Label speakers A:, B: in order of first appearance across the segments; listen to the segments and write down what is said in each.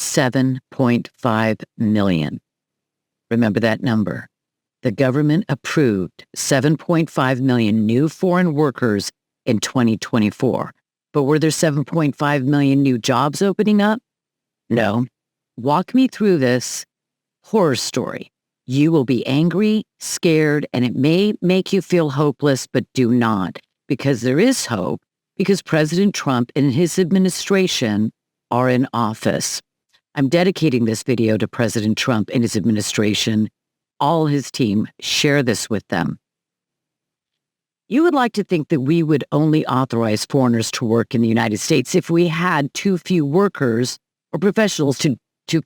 A: 7.5 million. Remember that number. The government approved 7.5 million new foreign workers in 2024. But were there 7.5 million new jobs opening up? No. Walk me through this horror story. You will be angry, scared, and it may make you feel hopeless, but do not, because there is hope, because President Trump and his administration are in office. I'm dedicating this video to President Trump and his administration. All his team, share this with them. You would like to think that we would only authorize foreigners to work in the United States if we had too few workers or professionals to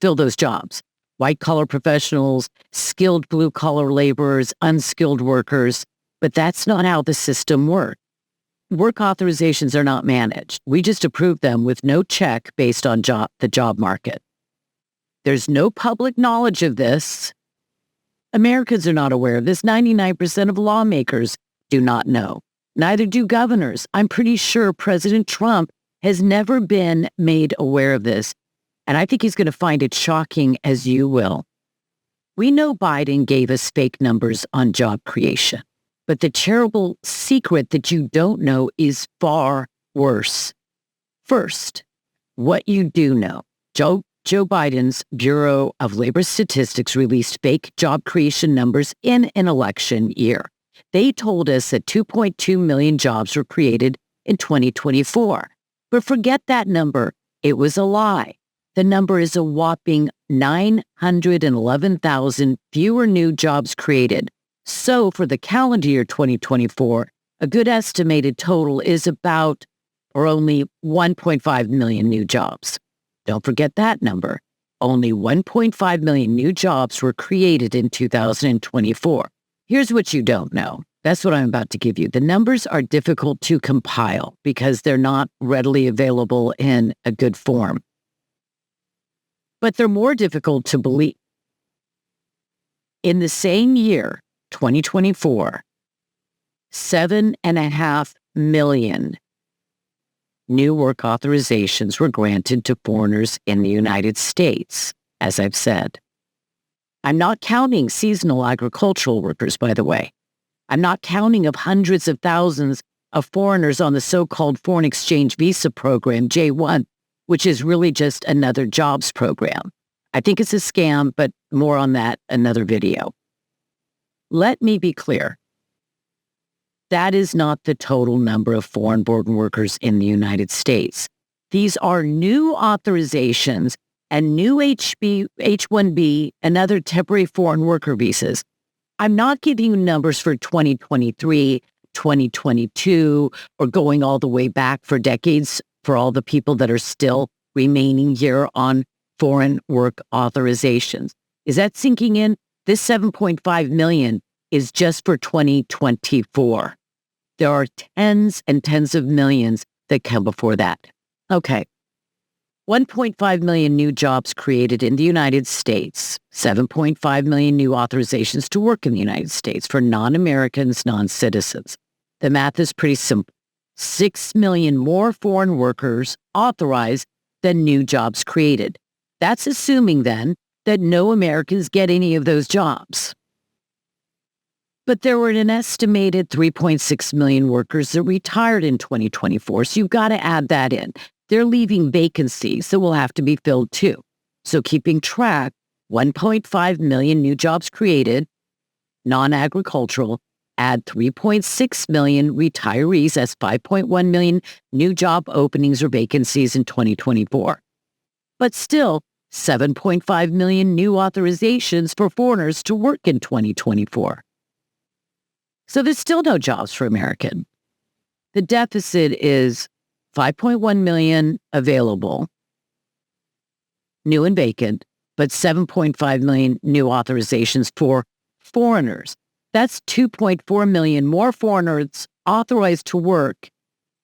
A: fill those jobs. White-collar professionals, skilled blue-collar laborers, unskilled workers. But that's not how the system works. Work authorizations are not managed. We just approve them with no check based on the job market. There's no public knowledge of this. Americans are not aware of this. 99% of lawmakers do not know. Neither do governors. I'm pretty sure President Trump has never been made aware of this. And I think he's going to find it shocking, as you will. We know Biden gave us fake numbers on job creation, but the terrible secret that you don't know is far worse. First, what you do know. Joe Biden's Bureau of Labor Statistics released fake job creation numbers in an election year. They told us that 2.2 million jobs were created in 2024. But forget that number. It was a lie. The number is a whopping 911,000 fewer new jobs created. So for the calendar year 2024, a good estimated total is about or only 1.5 million new jobs. Don't forget that number. Only 1.5 million new jobs were created in 2024. Here's what you don't know. That's what I'm about to give you. The numbers are difficult to compile because they're not readily available in a good form. But they're more difficult to believe. In the same year, 2024, 7.5 million new work authorizations were granted to foreigners in the United States, as I've said. I'm not counting seasonal agricultural workers, by the way. I'm not counting of hundreds of thousands of foreigners on the so-called foreign exchange visa program, J-1, which is really just another jobs program. I think it's a scam, but more on that another video. Let me be clear. That is not the total number of foreign-born workers in the United States. These are new authorizations and new H-1B and other temporary foreign worker visas. I'm not giving you numbers for 2023, 2022, or going all the way back for decades for all the people that are still remaining here on foreign work authorizations. Is that sinking in? This 7.5 million is just for 2024. There are tens and tens of millions that come before that. Okay. 1.5 million new jobs created in the United States, 7.5 million new authorizations to work in the United States for non-Americans, non-citizens. The math is pretty simple. 6 million more foreign workers authorized than new jobs created. That's assuming then that no Americans get any of those jobs. But there were an estimated 3.6 million workers that retired in 2024, so you've got to add that in. They're leaving vacancies that will have to be filled too. So keeping track, 1.5 million new jobs created, non-agricultural, add 3.6 million retirees, that's 5.1 million new job openings or vacancies in 2024. But still, 7.5 million new authorizations for foreigners to work in 2024. So there's still no jobs for Americans. The deficit is 5.1 million available, new and vacant, but 7.5 million new authorizations for foreigners. That's 2.4 million more foreigners authorized to work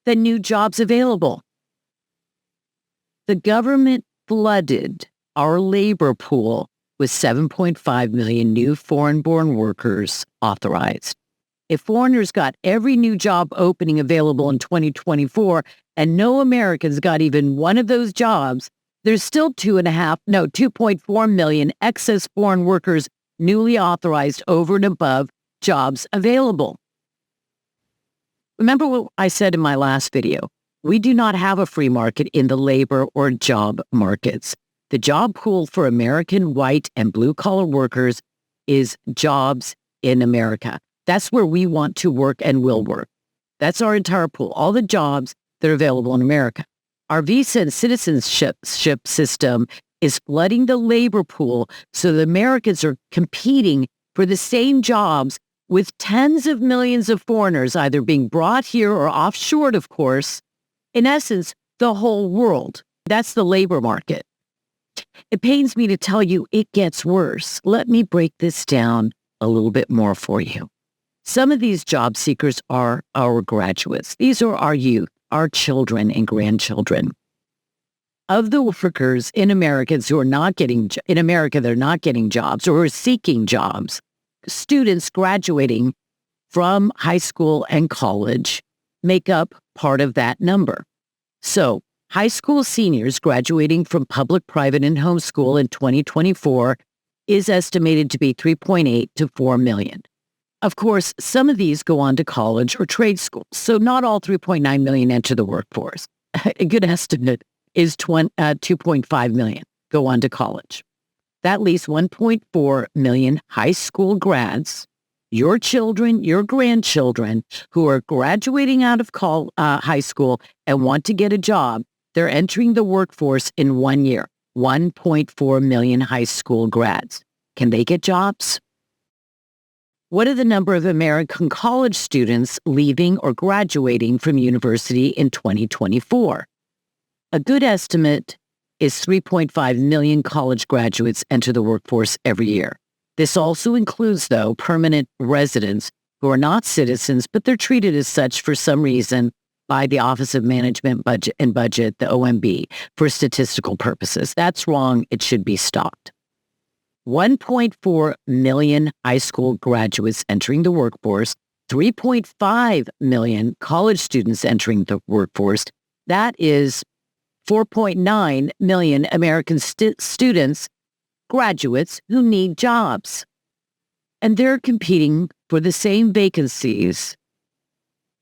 A: than new jobs available. The government flooded our labor pool with 7.5 million new foreign-born workers authorized. If foreigners got every new job opening available in 2024 and no Americans got even one of those jobs, There's still 2.4 million excess foreign workers newly authorized over and above jobs available. Remember what I said in my last video? We do not have a free market in the labor or job markets. The job pool for American white and blue-collar workers is jobs in America. That's where we want to work and will work. That's our entire pool, all the jobs that are available in America. Our visa and citizenship system is flooding the labor pool so the Americans are competing for the same jobs with tens of millions of foreigners either being brought here or offshored, of course. In essence, the whole world. That's the labor market. It pains me to tell you it gets worse. Let me break this down a little bit more for you. Some of these job seekers are our graduates. These are our youth, our children and grandchildren. Of the workers in America who are not getting they're not getting jobs or are seeking jobs, students graduating from high school and college make up part of that number. So, high school seniors graduating from public, private, and homeschool in 2024 is estimated to be 3.8 to 4 million. Of course, some of these go on to college or trade school, so not all 3.9 million enter the workforce. A good estimate is 2.5 million go on to college. That leaves 1.4 million high school grads, your children, your grandchildren, who are graduating out of high school and want to get a job. They're entering the workforce in 1 year. 1.4 million high school grads. Can they get jobs? What are the number of American college students leaving or graduating from university in 2024? A good estimate is 3.5 million college graduates enter the workforce every year. This also includes, though, permanent residents who are not citizens, but they're treated as such for some reason by the Office of Management Budget, the OMB, for statistical purposes. That's wrong. It should be stopped. 1.4 million high school graduates entering the workforce, 3.5 million college students entering the workforce. That is 4.9 million American students, graduates who need jobs. And they're competing for the same vacancies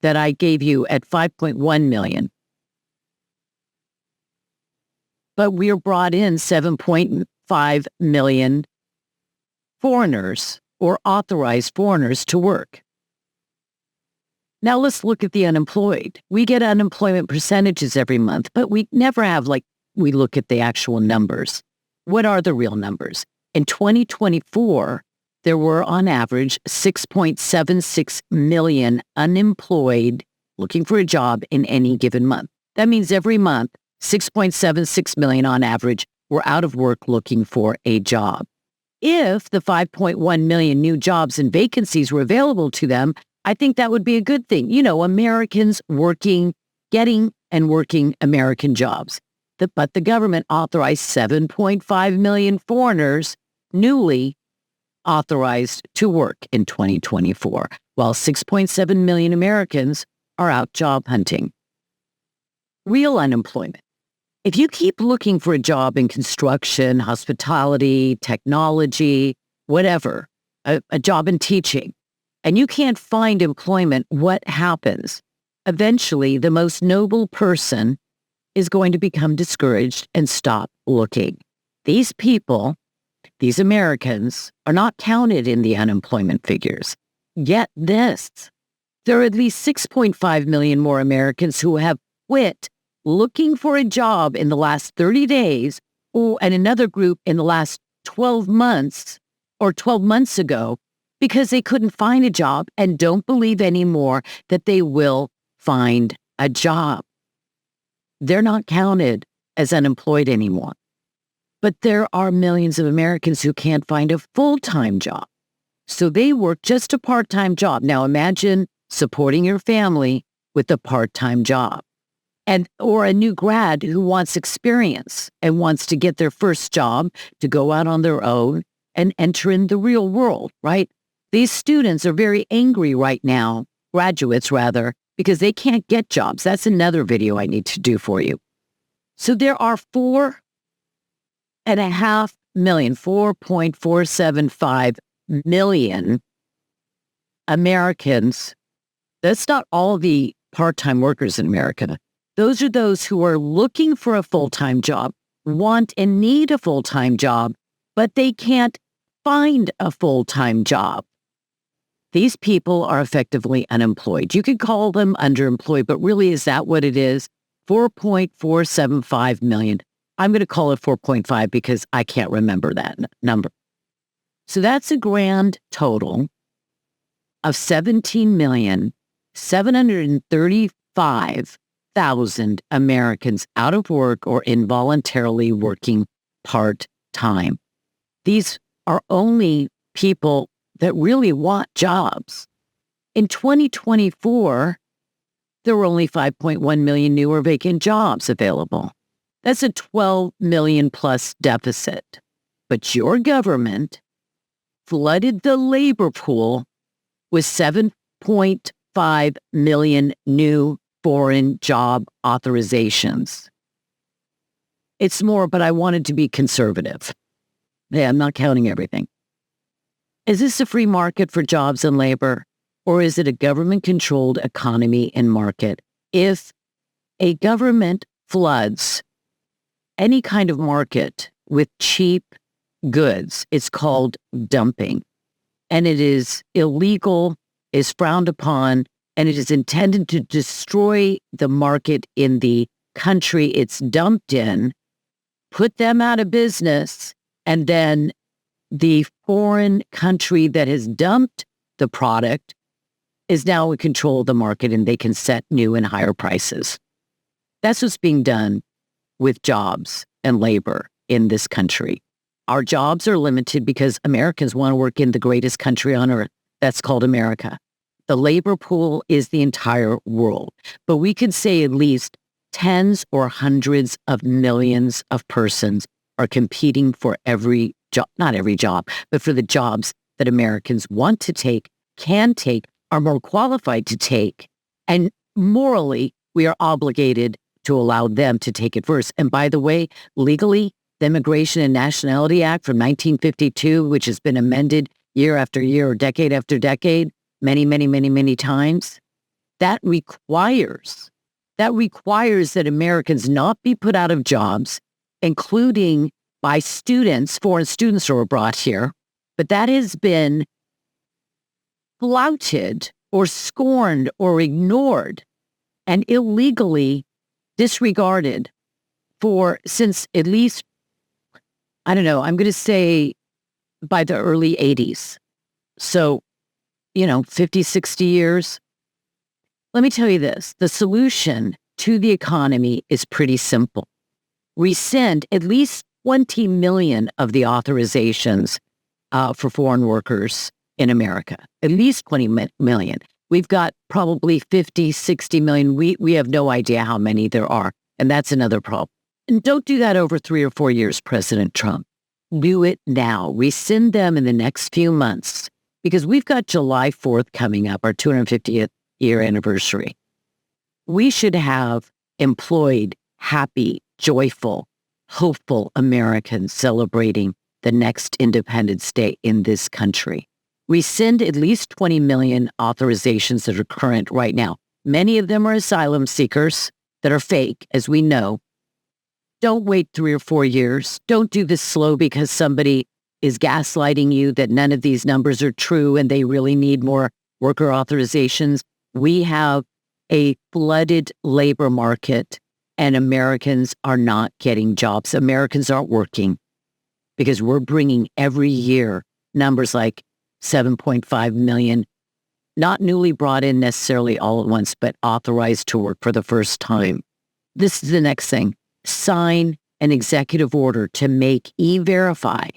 A: that I gave you at 5.1 million. But we're brought in 7.5 million foreigners or authorized foreigners to work. Now let's look at the unemployed. We get unemployment percentages every month, but we never have we look at the actual numbers. What are the real numbers? In 2024, there were on average 6.76 million unemployed looking for a job in any given month. That means every month, 6.76 million on average were out of work looking for a job. If the 5.1 million new jobs and vacancies were available to them, I think that would be a good thing. You know, Americans getting and working American jobs. But the government authorized 7.5 million foreigners newly authorized to work in 2024, while 6.7 million Americans are out job hunting. Real unemployment. If you keep looking for a job in construction, hospitality, technology, whatever, a job in teaching, and you can't find employment, what happens? Eventually, the most noble person is going to become discouraged and stop looking. These people, these Americans, are not counted in the unemployment figures. Get this, there are at least 6.5 million more Americans who have quit looking for a job in the last 30 days, and another group in the last 12 months or 12 months ago, because they couldn't find a job and don't believe anymore that they will find a job. They're not counted as unemployed anymore. But there are millions of Americans who can't find a full-time job. So they work just a part-time job. Now imagine supporting your family with a part-time job. Or a new grad who wants experience and wants to get their first job to go out on their own and enter in the real world, right? These students are very angry right now, graduates rather, because they can't get jobs. That's another video I need to do for you. So there are 4 4.5 million, 4.475 million Americans. That's not all the part-time workers in America. Those are those who are looking for a full-time job, want and need a full-time job, but they can't find a full-time job. These people are effectively unemployed. You could call them underemployed, but really, is that what it is? 4.475 million. I'm going to call it 4.5 because I can't remember that number. So that's a grand total of 17,735,000 Americans out of work or involuntarily working part-time. These are only people that really want jobs. In 2024, there were only 5.1 million new or vacant jobs available. That's a 12 million plus deficit. But your government flooded the labor pool with 7.5 million new foreign job authorizations. It's more, but I wanted to be conservative. Yeah, I'm not counting everything. Is this a free market for jobs and labor, or is it a government-controlled economy and market? If a government floods any kind of market with cheap goods, it's called dumping, and it is illegal, is frowned upon, and it is intended to destroy the market in the country it's dumped in, put them out of business, and then the foreign country that has dumped the product is now in control of the market and they can set new and higher prices. That's what's being done with jobs and labor in this country. Our jobs are limited because Americans want to work in the greatest country on earth. That's called America. The labor pool is the entire world. But we could say at least tens or hundreds of millions of persons are competing for every job, not every job, but for the jobs that Americans want to take, can take, are more qualified to take. And morally, we are obligated to allow them to take it first. And by the way, legally, the Immigration and Nationality Act from 1952, which has been amended year after year or decade after decade, many times, that requires that Americans not be put out of jobs, including by students, foreign students who are brought here, but that has been flouted or scorned or ignored and illegally disregarded since at least, I don't know, I'm going to say by the early 80s. So, 50, 60 years. Let me tell you this, the solution to the economy is pretty simple. Rescind at least 20 million of the authorizations for foreign workers in America, at least 20 million. We've got probably 50, 60 million. We have no idea how many there are. And that's another problem. And don't do that over 3 or 4 years, President Trump. Do it now. Rescind them in the next few months because we've got July 4th coming up, our 250th year anniversary. We should have employed, happy, joyful, hopeful Americans celebrating the next Independence Day in this country. Rescind at least 20 million authorizations that are current right now. Many of them are asylum seekers that are fake, as we know. Don't wait 3 or 4 years. Don't do this slow because somebody is gaslighting you that none of these numbers are true and they really need more worker authorizations. We have a flooded labor market and Americans are not getting jobs. Americans aren't working because we're bringing every year numbers like 7.5 million, not newly brought in necessarily all at once, but authorized to work for the first time. This is the next thing. Sign an executive order to make E-Verify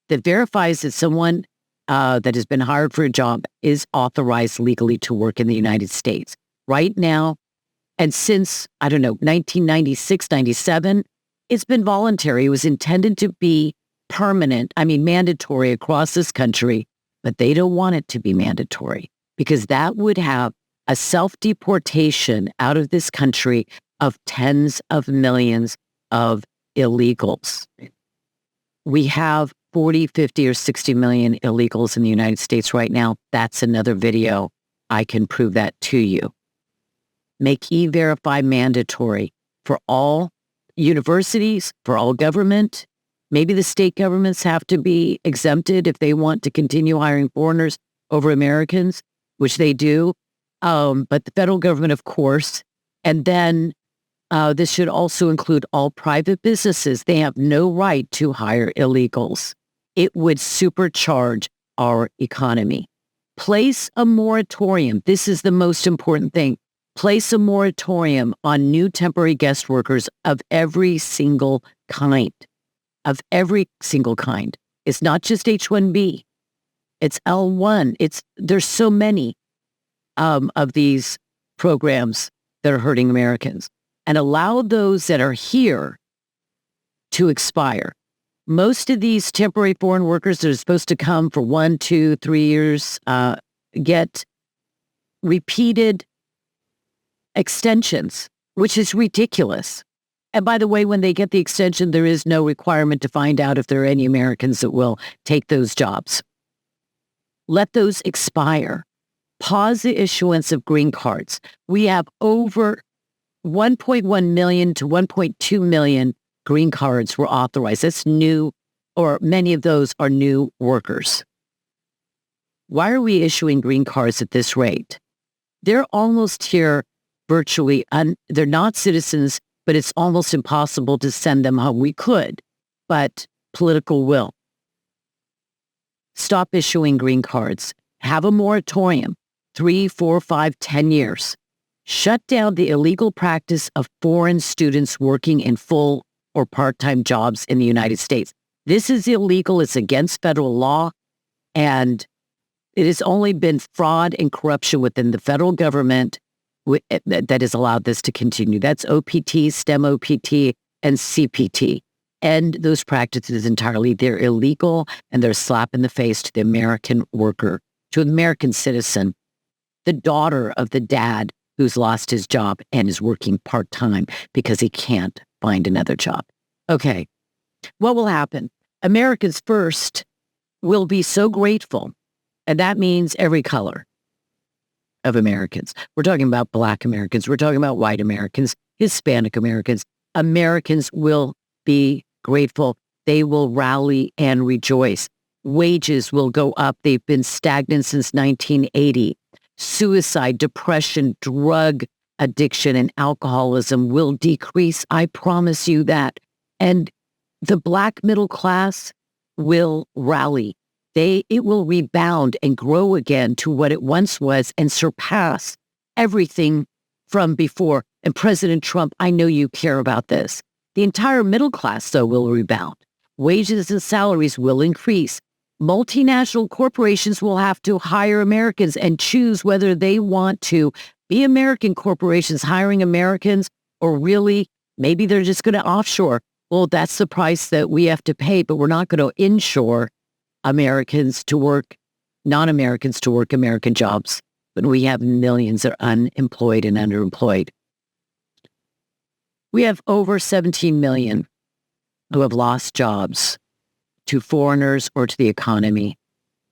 A: that verifies that someone that has been hired for a job is authorized legally to work in the United States. Right now, and since, 1996, 97, it's been voluntary. It was intended to be permanent, mandatory across this country, but they don't want it to be mandatory because that would have a self-deportation out of this country of tens of millions of illegals. We have 40, 50, or 60 million illegals in the United States right now. That's another video. I can prove that to you. Make E-Verify mandatory for all universities, for all government. Maybe the state governments have to be exempted if they want to continue hiring foreigners over Americans, which they do. But the federal government, of course. And then this should also include all private businesses. They have no right to hire illegals. It would supercharge our economy. Place a moratorium. This is the most important thing. Place a moratorium on new temporary guest workers of every single kind. Of every single kind. It's not just H-1B. It's L-1. There's so many of these programs that are hurting Americans. And allow those that are here to expire. Most of these temporary foreign workers that are supposed to come for 1, 2, 3 years get repeated extensions, which is ridiculous. And by the way, when they get the extension, there is no requirement to find out if there are any Americans that will take those jobs. Let those expire. Pause the issuance of green cards. We have over 1.1 million to 1.2 million green cards were authorized. That's new, or many of those are new workers. Why are we issuing green cards at this rate? They're almost here virtually. They're not citizens, but it's almost impossible to send them home. We could, but political will. Stop issuing green cards. Have a moratorium, 3, 4, 5, 10 years. Shut down the illegal practice of foreign students working in full or part-time jobs in the United States. This is illegal. It's against federal law. And it has only been fraud and corruption within the federal government that has allowed this to continue. That's OPT, STEM OPT, and CPT. End those practices entirely. They're illegal, and they're a slap in the face to the American worker, to an American citizen, the daughter of the dad who's lost his job and is working part-time because he can't find another job. Okay, what will happen? Americans First will be so grateful, and that means every color of Americans. We're talking about Black Americans. We're talking about white Americans, Hispanic Americans. Americans will be grateful. They will rally and rejoice. Wages will go up. They've been stagnant since 1980. Suicide, depression, drug addiction, and alcoholism will decrease. I promise you that. And the Black middle class will rally. It will rebound and grow again to what it once was and surpass everything from before. And President Trump, I know you care about this. The entire middle class, though, will rebound. Wages and salaries will increase. Multinational corporations will have to hire Americans and choose whether they want to be American corporations hiring Americans, or really, maybe they're just going to offshore. Well, that's the price that we have to pay, but we're not going to inshore Americans to work, non-Americans to work American jobs. But we have millions that are unemployed and underemployed. We have over 17 million who have lost jobs to foreigners or to the economy.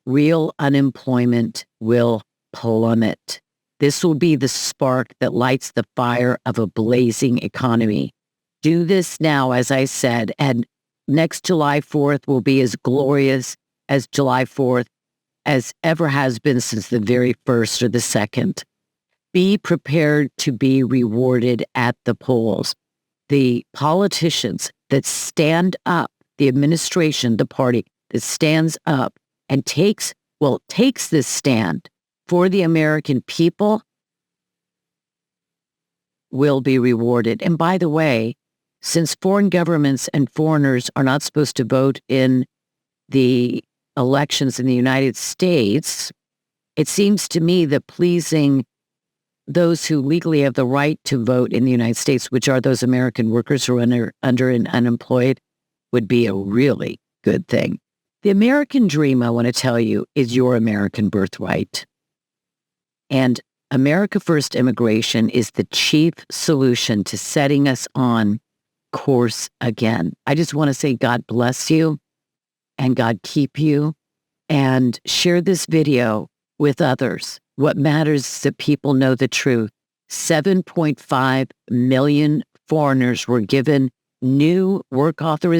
A: Real unemployment will plummet. This will be the spark that lights the fire of a blazing economy. Do this now, as I said, and next July 4th will be as glorious as July 4th as ever has been since the very first or the second. Be prepared to be rewarded at the polls. The politicians that stand up, the administration, the party that stands up and takes this stand for the American people will be rewarded. And by the way, since foreign governments and foreigners are not supposed to vote in the elections in the United States, it seems to me that pleasing those who legally have the right to vote in the United States, which are those American workers who are under and unemployed, would be a really good thing. The American dream, I want to tell you, is your American birthright. And America First immigration is the chief solution to setting us on course again. I just want to say God bless you. and God keep you. And share this video with others. What matters is that people know the truth. 7.5 million foreigners were given new work authorizations